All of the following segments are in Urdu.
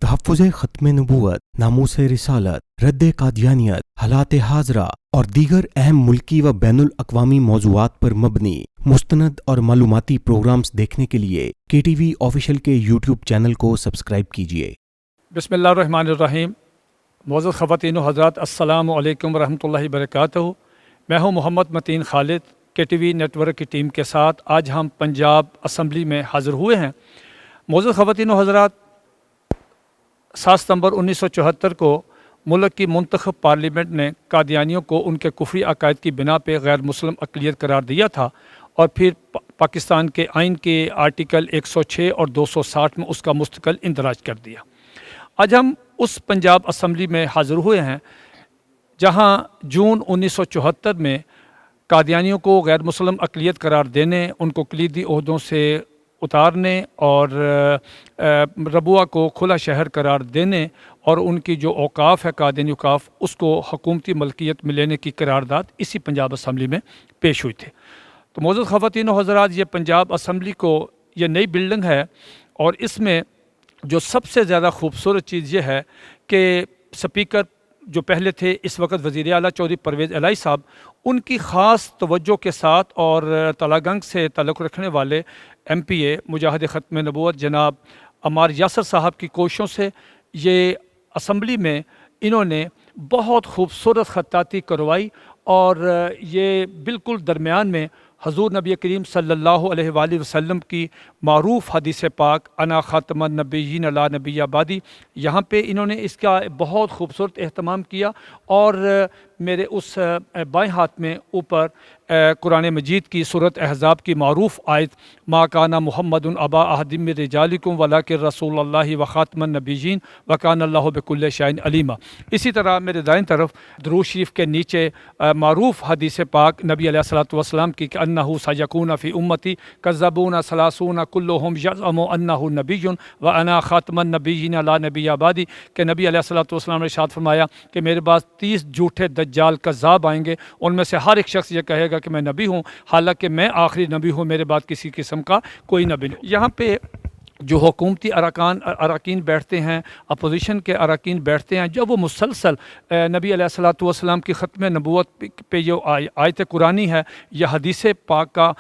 تحفظ ختم نبوت، ناموس رسالت، رد قادیانیت، حالات حاضرہ اور دیگر اہم ملکی و بین الاقوامی موضوعات پر مبنی مستند اور معلوماتی پروگرامز دیکھنے کے لیے کے ٹی وی آفیشیل کے یوٹیوب چینل کو سبسکرائب کیجیے۔ بسم اللہ الرحمن الرحیم۔ معزز خواتین و حضرات، السلام علیکم ورحمۃ اللہ وبرکاتہ۔ میں ہوں محمد متین خالد، کے ٹی وی نیٹ ورک کی ٹیم کے ساتھ آج ہم پنجاب اسمبلی میں حاضر ہوئے ہیں۔ معزز خواتین و حضرات، 7 ستمبر 1974 کو ملک کی منتخب پارلیمنٹ نے قادیانیوں کو ان کے کفری عقائد کی بنا پہ غیر مسلم اقلیت قرار دیا تھا، اور پھر پاکستان کے آئین کے آرٹیکل 106 اور 260 میں اس کا مستقل اندراج کر دیا۔ آج ہم اس پنجاب اسمبلی میں حاضر ہوئے ہیں جہاں جون 1974 میں قادیانیوں کو غیر مسلم اقلیت قرار دینے، ان کو کلیدی عہدوں سے اتارنے اور ربوہ کو کھلا شہر قرار دینے اور ان کی جو اوقاف ہے قادیانی اوقاف، اس کو حکومتی ملکیت میں لینے کی قرارداد اسی پنجاب اسمبلی میں پیش ہوئی تھی۔ تو معزز خواتین و حضرات، یہ پنجاب اسمبلی کو یہ نئی بلڈنگ ہے، اور اس میں جو سب سے زیادہ خوبصورت چیز یہ ہے کہ سپیکر جو پہلے تھے اس وقت وزیر اعلیٰ چودھری پرویز الہی صاحب، ان کی خاص توجہ کے ساتھ اور تلہ گنگ سے تعلق رکھنے والے ایم پی اے مجاہد ختم نبوت جناب عمار یاسر صاحب کی کوششوں سے یہ اسمبلی میں انہوں نے بہت خوبصورت خطاطی کروائی، اور یہ بالکل درمیان میں حضور نبی کریم صلی اللہ علیہ وآلہ وسلم کی معروف حدیث پاک انا خاتم النبیین لا نبی بعدی، یہاں پہ انہوں نے اس کا بہت خوبصورت اہتمام کیا، اور میرے اس بائیں ہاتھ میں اوپر قرآن مجید کی سورۃ احزاب کی معروف آیت ما کان محمد ابا احد من رجالکم ولکن رسول اللہ وخاتم النبیین وکان اللہ بکل شیء علیما۔ اسی طرح میرے دائیں طرف درود شریف کے نیچے معروف حدیث پاک نبی علیہ الصلوۃ والسلام کی کہ انہ سیکون فی امتی کذبون ثلاثون کلہم یزعم انہ نبی وانا خاتم النبیین لا نبی بعدی، کہ نبی علیہ الصلوۃ والسلام نے ارشاد فرمایا کہ میرے پاس 30 جھوٹے دجال کذاب آئیں گے، ان میں سے ہر ایک شخص یہ کہے گا کہ میں نبی ہوں، حالانکہ میں آخری نبی ہوں، میرے بعد کسی قسم کا کوئی نبی نہیں۔ یہاں پہ جو حکومتی اراکین بیٹھتے ہیں، اپوزیشن کے اراکین بیٹھتے ہیں، جب وہ مسلسل نبی علیہ الصلوۃ والسلام کی ختم نبوت پہ جو آیت قرآنی ہے یا حدیث پاک کا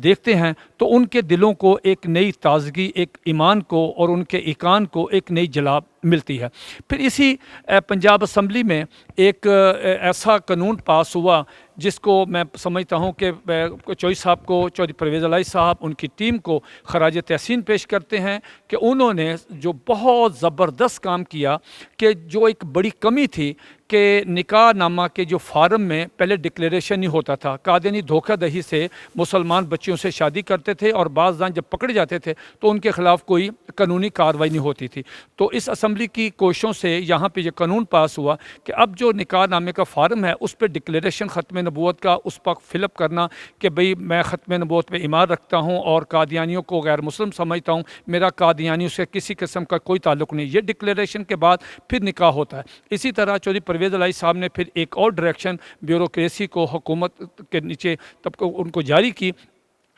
دیکھتے ہیں تو ان کے دلوں کو ایک نئی تازگی، ایک ایمان کو اور ان کے ایقان کو ایک نئی جلاب ملتی ہے۔ پھر اسی پنجاب اسمبلی میں ایک ایسا قانون پاس ہوا جس کو میں سمجھتا ہوں کہ چودھری صاحب کو، چودھری پرویز الہی صاحب، ان کی ٹیم کو خراج تحسین پیش کرتے ہیں کہ انہوں نے جو بہت زبردست کام کیا، کہ جو ایک بڑی کمی تھی کہ نکاح نامہ کے جو فارم میں پہلے ڈکلیریشن نہیں ہوتا تھا، قادیانی دھوکہ دہی سے مسلمان بچیوں سے شادی کرتے تھے، اور بعض جب پکڑے جاتے تھے تو ان کے خلاف کوئی قانونی کارروائی نہیں ہوتی تھی۔ تو اس اسمبلی کی کوششوں سے یہاں پہ یہ قانون پاس ہوا کہ اب جو نکاح نامے کا فارم ہے اس پہ ڈکلیریشن ختم نبوت کا اس پر فل اپ کرنا کہ بھئی میں ختم نبوت پہ ایمان رکھتا ہوں اور قادیانیوں کو غیر مسلم سمجھتا ہوں، میرا قادیانیوں سے کسی قسم کا کوئی تعلق نہیں، یہ ڈکلیریشن کے بعد پھر نکاح ہوتا ہے۔ اسی طرح چودھری پرویز الہی صاحب نے پھر ایک اور ڈائریکشن بیوروکریسی کو، حکومت کے نیچے ان کو جاری کی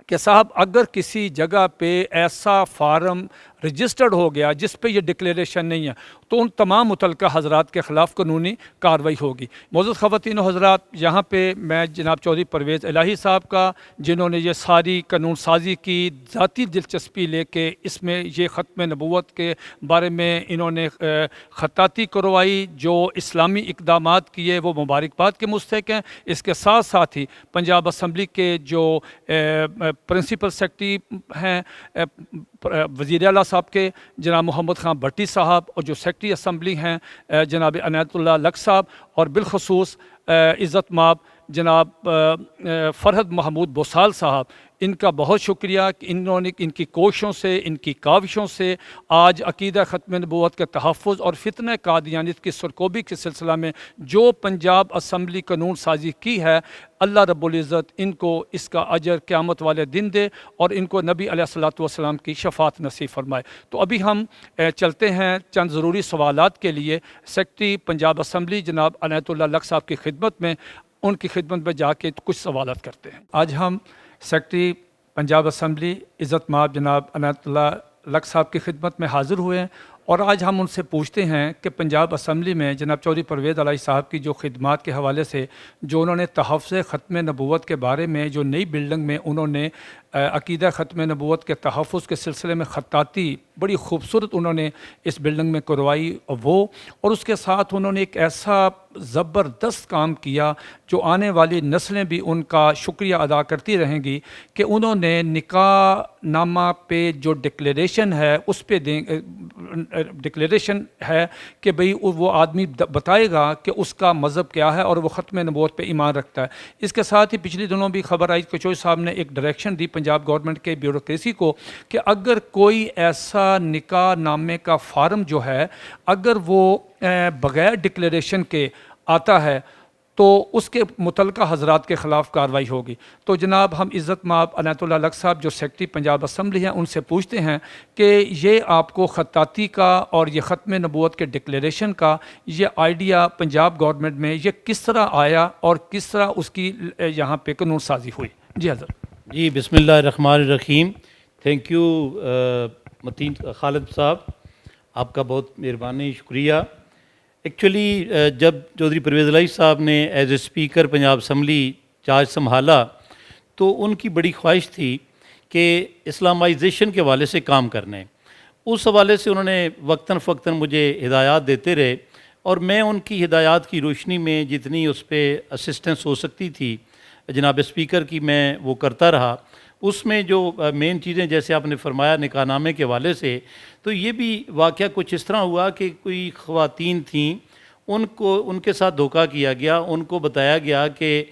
کہ صاحب اگر کسی جگہ پہ ایسا فارم رجسٹرڈ ہو گیا جس پہ یہ ڈکلیریشن نہیں ہے تو ان تمام متعلقہ حضرات کے خلاف قانونی کارروائی ہوگی۔ معزز خواتین و حضرات، یہاں پہ میں جناب چودھری پرویز الہی صاحب کا، جنہوں نے یہ ساری قانون سازی کی، ذاتی دلچسپی لے کے اس میں یہ ختم نبوت کے بارے میں انہوں نے خطاطی کروائی، جو اسلامی اقدامات کیے وہ مبارکباد کے مستحق ہیں۔ اس کے ساتھ ساتھ ہی پنجاب اسمبلی کے جو پرنسپل سیکرٹری ہیں وزیر اعلیٰ صاحب کے جناب محمد خان بھٹی صاحب، اور جو سیکرٹری اسمبلی ہیں جناب عنایت اللہ لک صاحب، اور بالخصوص عزت مآب جناب فرحت محمود بوسال صاحب، ان کا بہت شکریہ کہ انہوں نے ان کی کوششوں سے، ان کی کاوشوں سے آج عقیدہ ختم نبوت کے تحفظ اور فتنہ قادیانیت کی سرکوبی کے سلسلہ میں جو پنجاب اسمبلی قانون سازی کی ہے، اللہ رب العزت ان کو اس کا اجر قیامت والے دن دے اور ان کو نبی علیہ الصلوۃ والسلام کی شفاعت نصیب فرمائے۔ تو ابھی ہم چلتے ہیں چند ضروری سوالات کے لیے سیکرٹری پنجاب اسمبلی جناب عنایت اللہ لک صاحب کی خدمت میں، ان کی خدمت میں جا کے کچھ سوالات کرتے ہیں۔ آج ہم سیکرٹری پنجاب اسمبلی عزت مآب جناب عنایت اللہ لک صاحب کی خدمت میں حاضر ہوئے ہیں، اور آج ہم ان سے پوچھتے ہیں کہ پنجاب اسمبلی میں جناب چودھری پرویز الہی صاحب کی جو خدمات کے حوالے سے جو انہوں نے تحفظ ختم نبوت کے بارے میں جو نئی بلڈنگ میں انہوں نے عقیدہ ختم نبوت کے تحفظ کے سلسلے میں خطاطی بڑی خوبصورت انہوں نے اس بلڈنگ میں کروائی، وہ اور اس کے ساتھ انہوں نے ایک ایسا زبردست کام کیا جو آنے والی نسلیں بھی ان کا شکریہ ادا کرتی رہیں گی کہ انہوں نے نکاح نامہ پہ جو ڈکلیریشن ہے اس پہ ڈکلیریشن ہے کہ بھئی وہ آدمی بتائے گا کہ اس کا مذہب کیا ہے اور وہ ختم نبوت پہ ایمان رکھتا ہے۔ اس کے ساتھ ہی پچھلی دنوں بھی خبر آئی کہ چوہدری صاحب نے ایک ڈائریکشن دی پنجاب گورنمنٹ کے بیوروکریسی کو کہ اگر کوئی ایسا نکاح نامے کا فارم جو ہے اگر وہ بغیر ڈکلیریشن کے آتا ہے تو اس کے متعلقہ حضرات کے خلاف کارروائی ہوگی۔ تو جناب ہم عزت مآب عنایت اللہ لق صاحب جو سیکرٹری پنجاب اسمبلی ہیں ان سے پوچھتے ہیں کہ یہ آپ کو خطاطی کا اور یہ ختم نبوت کے ڈکلیریشن کا یہ آئیڈیا پنجاب گورنمنٹ میں یہ کس طرح آیا اور کس طرح اس کی یہاں پہ قانون سازی ہوئی؟ جی حضرت۔ جی بسم اللہ الرحمن الرحیم۔ تھینک یو متین خالد صاحب، آپ کا بہت مہربانی، شکریہ۔ ایکچولی جب چودھری پرویز الہی صاحب نے as a speaker Punjab assembly charge سنبھالا تو ان کی بڑی خواہش تھی کہ اسلامائزیشن کے حوالے سے کام کرنے۔ اس حوالے سے انہوں نے وقتاً فوقتاً مجھے ہدایات دیتے رہے اور میں ان کی ہدایات کی روشنی میں جتنی اس پہ اسسٹنس ہو سکتی تھی جناب اسپیکر کی میں وہ کرتا رہا۔ اس میں جو مین چیزیں جیسے آپ نے فرمایا نکاح نامے کے حوالے سے، تو یہ بھی واقعہ کچھ اس طرح ہوا کہ کوئی خواتین تھیں، ان کے ساتھ دھوکہ کیا گیا، ان کو بتایا گیا کہ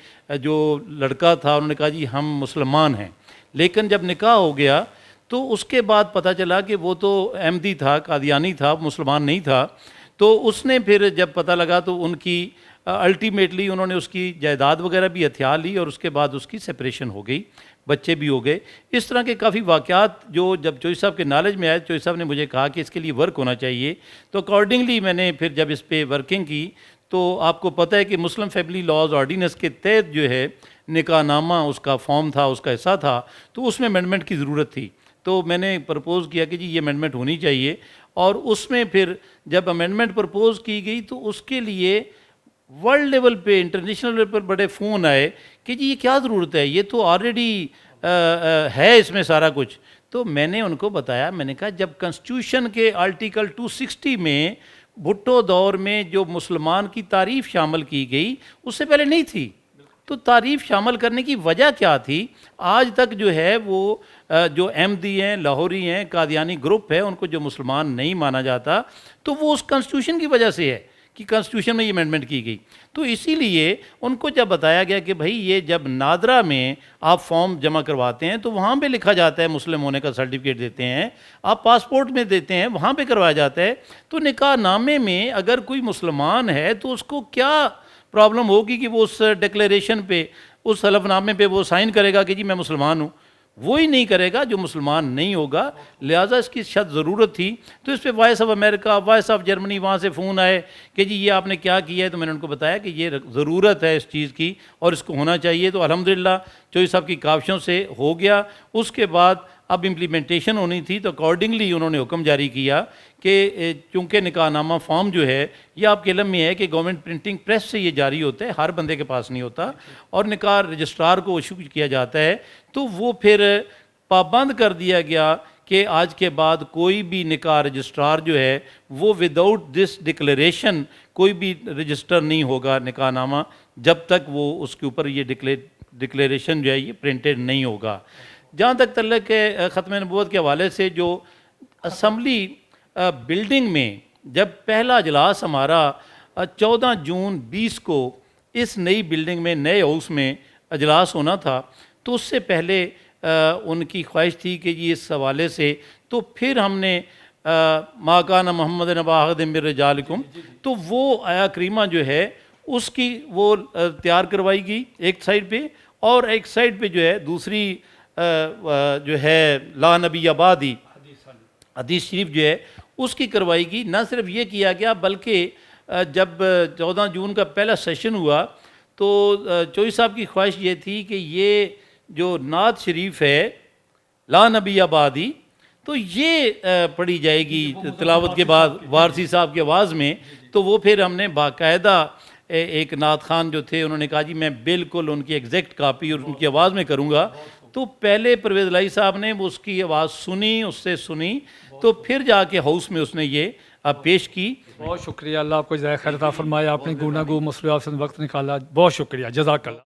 جو لڑکا تھا انہوں نے کہا جی ہم مسلمان ہیں، لیکن جب نکاح ہو گیا تو اس کے بعد پتہ چلا کہ وہ تو احمدی تھا، قادیانی تھا، مسلمان نہیں تھا۔ تو اس نے پھر جب پتہ لگا تو ان کی الٹیمیٹلی انہوں نے اس کی جائیداد وغیرہ بھی ہتھیا لی اور اس کے بعد اس کی سپریشن ہو گئی، بچے بھی ہو گئے۔ اس طرح کے کافی واقعات جو جب چودھری صاحب کے نالج میں آئے، چودھری صاحب نے مجھے کہا کہ اس کے لیے ورک ہونا چاہیے، تو اکارڈنگلی میں نے پھر جب اس پہ ورکنگ کی تو آپ کو پتہ ہے کہ مسلم فیملی لاز آرڈیننس کے تحت جو ہے نکاح نامہ اس کا فارم تھا، اس کا حصہ تھا، تو اس میں امینڈمنٹ کی ضرورت تھی۔ تو میں نے پرپوز کیا کہ جی یہ امینڈمنٹ ہونی چاہیے، اور اس میں پھر جب امینڈمنٹ پرپوز کی گئی تو اس کے لیے ورلڈ لیول پہ، انٹرنیشنل لیول پر بڑے فون آئے کہ جی یہ کیا ضرورت ہے، یہ تو آلریڈی ہے اس میں سارا کچھ۔ تو میں نے ان کو بتایا، میں نے کہا جب کنسٹیٹیوشن کے آرٹیکل 260 میں بھٹو دور میں جو مسلمان کی تعریف شامل کی گئی اس سے پہلے نہیں تھی، تو تعریف شامل کرنے کی وجہ کیا تھی؟ آج تک جو ہے وہ جو احمدی ہیں، لاہوری ہیں، قادیانی گروپ ہے، ان کو جو مسلمان نہیں مانا جاتا، تو وہ اس کنسٹیٹیوشن کی وجہ سے ہے کہ کنسٹیٹیوشن میں یہ امینڈمنٹ کی گئی۔ تو اسی لیے ان کو جب بتایا گیا کہ بھائی یہ جب نادرا میں آپ فارم جمع کرواتے ہیں تو وہاں پہ لکھا جاتا ہے، مسلم ہونے کا سرٹیفکیٹ دیتے ہیں، آپ پاسپورٹ میں دیتے ہیں، وہاں پہ کروایا جاتا ہے، تو نکاح نامے میں اگر کوئی مسلمان ہے تو اس کو کیا پرابلم ہوگی کہ وہ اس ڈکلیریشن پہ، اس حلف نامے پہ وہ سائن کرے گا کہ جی میں مسلمان ہوں؟ وہی نہیں کرے گا جو مسلمان نہیں ہوگا۔ لہٰذا اس کی شد ضرورت تھی۔ تو اس پہ voice of America, voice of Germany, وہاں سے فون آئے کہ جی یہ آپ نے کیا کیا ہے، تو میں نے ان کو بتایا کہ یہ ضرورت ہے اس چیز کی اور اس کو ہونا چاہیے۔ تو الحمدللہ چودھری صاحب کی کاوشوں سے ہو گیا۔ اس کے بعد اب امپلیمنٹیشن ہونی تھی تو اکارڈنگلی انہوں نے حکم جاری کیا کہ چونکہ نکاح نامہ فارم جو ہے یہ آپ کے علم میں ہے کہ گورنمنٹ پرنٹنگ پریس سے یہ جاری ہوتا ہے، ہر بندے کے پاس نہیں ہوتا، اور نکاح رجسٹرار کو ایشو کیا جاتا ہے، تو وہ پھر پابند کر دیا گیا کہ آج کے بعد کوئی بھی نکاح رجسٹرار جو ہے وہ وداؤٹ دس ڈکلیریشن کوئی بھی رجسٹر نہیں ہوگا نکاح نامہ جب تک وہ اس کے اوپر یہ ڈکلیریشن جو ہے یہ پرنٹڈ نہیں ہوگا۔ جہاں تک تعلق ہے ختم نبوت کے حوالے سے، جو اسمبلی بلڈنگ میں جب پہلا اجلاس ہمارا 14 جون 20 کو اس نئی بلڈنگ میں، نئے ہاؤس میں اجلاس ہونا تھا، تو اس سے پہلے ان کی خواہش تھی کہ جی اس حوالے سے، تو پھر ہم نے ما کان محمد نبا احد من رجالکم، تو وہ آیا کریمہ جو ہے اس کی وہ تیار کروائی گئی ایک سائڈ پہ، اور ایک سائڈ پہ جو ہے دوسری جو ہے لا نبی بعدی حدیث شریف جو ہے اس کی کروائی گئی۔ نہ صرف یہ کیا گیا بلکہ جب 14 جون کا پہلا سیشن ہوا تو چودھری صاحب کی خواہش یہ تھی کہ یہ جو نعت شریف ہے لا نبی بعدی، تو یہ پڑھی جائے گی تلاوت کے بعد وارسی صاحب کی آواز میں. تو وہ پھر ہم نے باقاعدہ ایک نعت خان جو تھے انہوں نے کہا جی میں بالکل ان کی ایگزیکٹ کاپی اور ان کی آواز میں کروں گا. تو پہلے پرویز الہی صاحب نے اس کی آواز سنی, اس سے سنی, تو پھر جا کے ہاؤس میں اس نے یہ پیش کی. بہت شکریہ, اللہ آپ کو جزائے خیر عطا فرمائے. آپ نے گفتگو مصروفیات سے وقت نکالا, بہت شکریہ, جزاک اللہ.